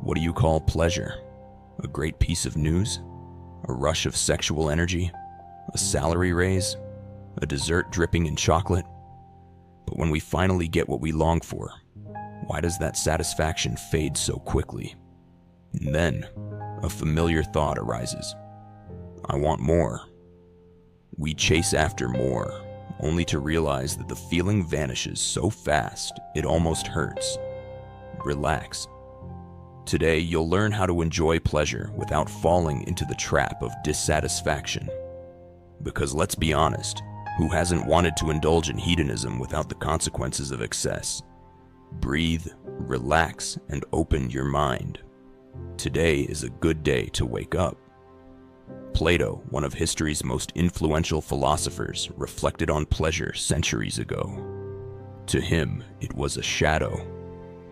What do you call pleasure? A great piece of news? A rush of sexual energy? A salary raise? A dessert dripping in chocolate? But when we finally get what we long for, why does that satisfaction fade so quickly? And then, a familiar thought arises. I want more. We chase after more, only to realize that the feeling vanishes so fast it almost hurts. Relax. Today, you'll learn how to enjoy pleasure without falling into the trap of dissatisfaction. Because let's be honest, who hasn't wanted to indulge in hedonism without the consequences of excess? Breathe, relax, and open your mind. Today is a good day to wake up. Plato, one of history's most influential philosophers, reflected on pleasure centuries ago. To him, it was a shadow,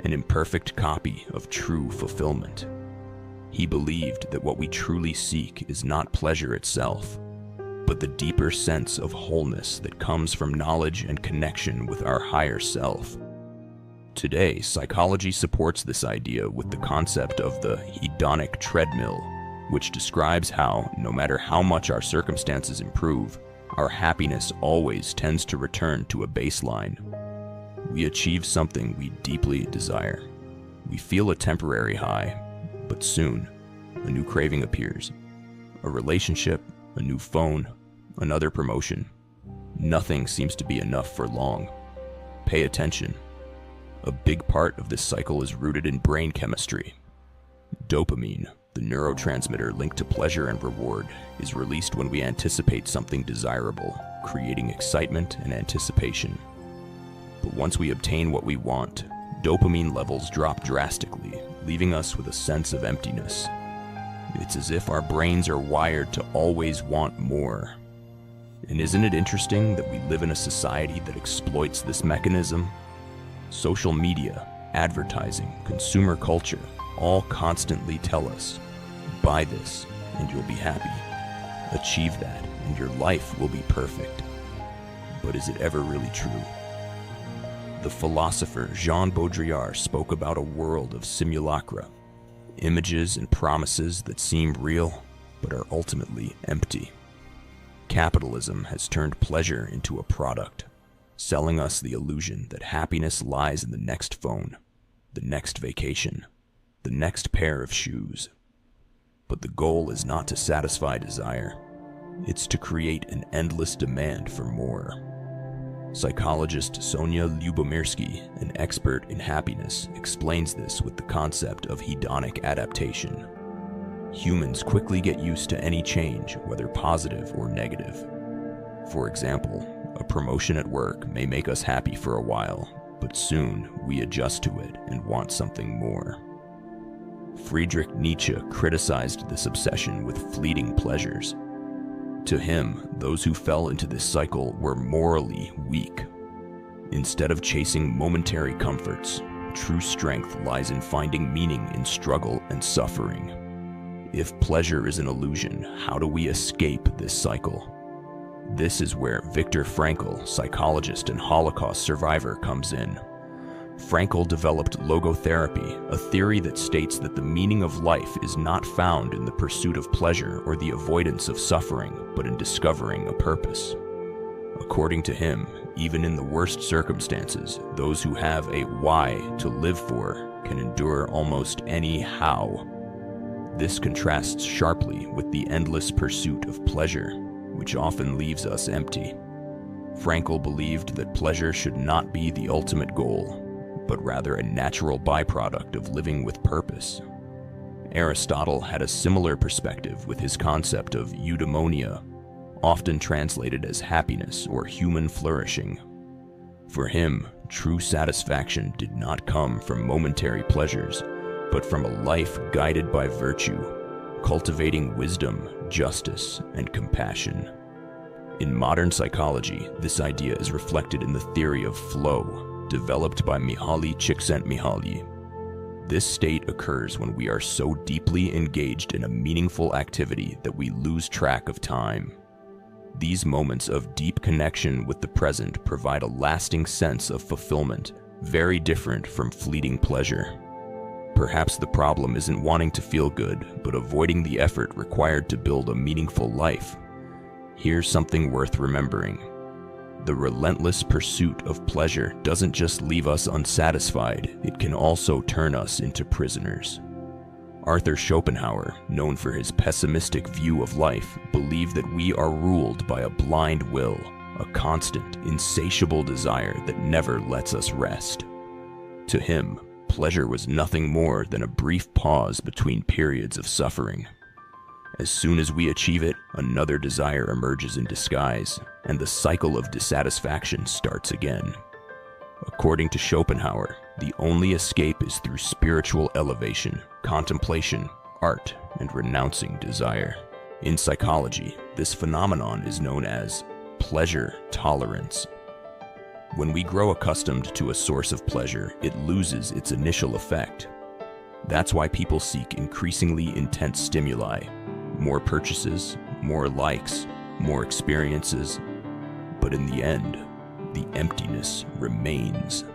an imperfect copy of true fulfillment. He believed that what we truly seek is not pleasure itself, but the deeper sense of wholeness that comes from knowledge and connection with our higher self. Today, psychology supports this idea with the concept of the hedonic treadmill, which describes how, no matter how much our circumstances improve, our happiness always tends to return to a baseline. We achieve something we deeply desire. We feel a temporary high, but soon, a new craving appears. A relationship, a new phone, another promotion. Nothing seems to be enough for long. Pay attention. A big part of this cycle is rooted in brain chemistry. Dopamine, the neurotransmitter linked to pleasure and reward, is released when we anticipate something desirable, creating excitement and anticipation. But once we obtain what we want, dopamine levels drop drastically, leaving us with a sense of emptiness. It's as if our brains are wired to always want more. And isn't it interesting that we live in a society that exploits this mechanism? Social media, advertising, consumer culture, all constantly tell us, buy this and you'll be happy. Achieve that and your life will be perfect. But is it ever really true? The philosopher Jean Baudrillard spoke about a world of simulacra, images and promises that seem real but are ultimately empty. Capitalism has turned pleasure into a product, selling us the illusion that happiness lies in the next phone, the next vacation, the next pair of shoes. But the goal is not to satisfy desire. It's to create an endless demand for more. Psychologist Sonia Lyubomirsky, an expert in happiness, explains this with the concept of hedonic adaptation. Humans quickly get used to any change, whether positive or negative. For example, a promotion at work may make us happy for a while, but soon we adjust to it and want something more. Friedrich Nietzsche criticized this obsession with fleeting pleasures. To him, those who fell into this cycle were morally weak. Instead of chasing momentary comforts, true strength lies in finding meaning in struggle and suffering. If pleasure is an illusion, how do we escape this cycle? This is where Viktor Frankl, psychologist and Holocaust survivor, comes in. Frankl developed logotherapy, a theory that states that the meaning of life is not found in the pursuit of pleasure or the avoidance of suffering, but in discovering a purpose. According to him, even in the worst circumstances, those who have a why to live for can endure almost any how. This contrasts sharply with the endless pursuit of pleasure, which often leaves us empty. Frankl believed that pleasure should not be the ultimate goal, but rather a natural byproduct of living with purpose. Aristotle had a similar perspective with his concept of eudaimonia, often translated as happiness or human flourishing. For him, true satisfaction did not come from momentary pleasures, but from a life guided by virtue, cultivating wisdom, justice, and compassion. In modern psychology, this idea is reflected in the theory of flow, developed by Mihaly Csikszentmihalyi. This state occurs when we are so deeply engaged in a meaningful activity that we lose track of time. These moments of deep connection with the present provide a lasting sense of fulfillment, very different from fleeting pleasure. Perhaps the problem isn't wanting to feel good, but avoiding the effort required to build a meaningful life. Here's something worth remembering. The relentless pursuit of pleasure doesn't just leave us unsatisfied, it can also turn us into prisoners. Arthur Schopenhauer, known for his pessimistic view of life, believed that we are ruled by a blind will, a constant, insatiable desire that never lets us rest. To him, pleasure was nothing more than a brief pause between periods of suffering. As soon as we achieve it, another desire emerges in disguise, and the cycle of dissatisfaction starts again. According to Schopenhauer, the only escape is through spiritual elevation, contemplation, art, and renouncing desire. In psychology, this phenomenon is known as pleasure tolerance. When we grow accustomed to a source of pleasure, it loses its initial effect. That's why people seek increasingly intense stimuli, more purchases, more likes, more experiences. But in the end, the emptiness remains.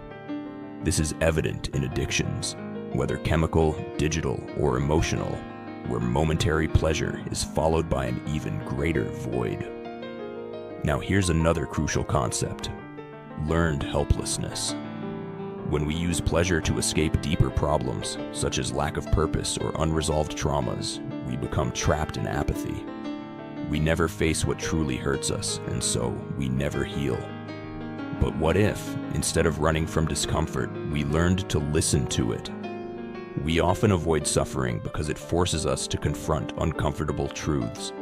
This is evident in addictions, whether chemical, digital, or emotional, where momentary pleasure is followed by an even greater void. Now here's another crucial concept: learned helplessness. When we use pleasure to escape deeper problems, such as lack of purpose or unresolved traumas, we become trapped in apathy. We never face what truly hurts us, and so we never heal. But what if, instead of running from discomfort, we learned to listen to it? We often avoid suffering because it forces us to confront uncomfortable truths.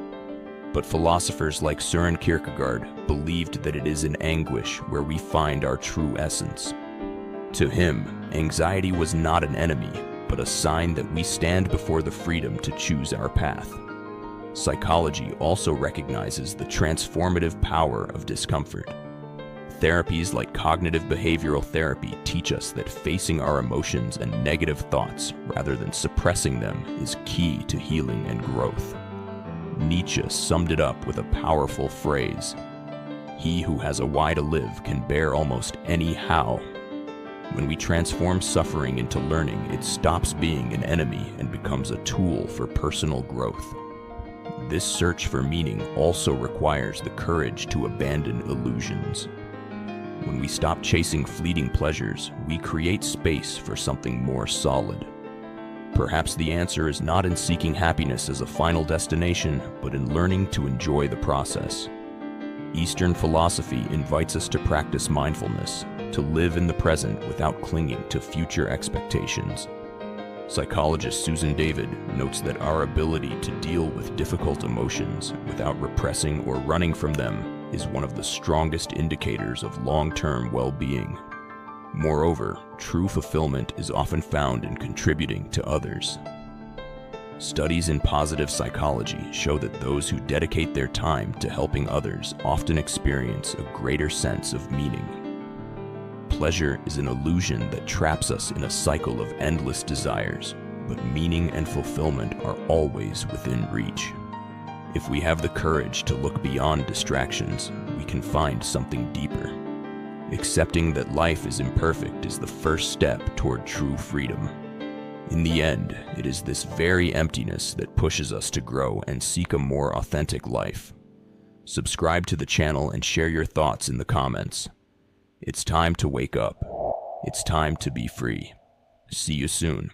But philosophers like Søren Kierkegaard believed that it is in anguish where we find our true essence. To him, anxiety was not an enemy, but a sign that we stand before the freedom to choose our path. Psychology also recognizes the transformative power of discomfort. Therapies like cognitive behavioral therapy teach us that facing our emotions and negative thoughts rather than suppressing them is key to healing and growth. Nietzsche summed it up with a powerful phrase: "He who has a why to live can bear almost any how." When we transform suffering into learning, it stops being an enemy and becomes a tool for personal growth. This search for meaning also requires the courage to abandon illusions. When we stop chasing fleeting pleasures, we create space for something more solid. Perhaps the answer is not in seeking happiness as a final destination, but in learning to enjoy the process. Eastern philosophy invites us to practice mindfulness, to live in the present without clinging to future expectations. Psychologist Susan David notes that our ability to deal with difficult emotions without repressing or running from them is one of the strongest indicators of long-term well-being. Moreover, true fulfillment is often found in contributing to others. Studies in positive psychology show that those who dedicate their time to helping others often experience a greater sense of meaning. Pleasure is an illusion that traps us in a cycle of endless desires, but meaning and fulfillment are always within reach. If we have the courage to look beyond distractions, we can find something deeper. Accepting that life is imperfect is the first step toward true freedom. In the end, it is this very emptiness that pushes us to grow and seek a more authentic life. Subscribe to the channel and share your thoughts in the comments. It's time to wake up. It's time to be free. See you soon.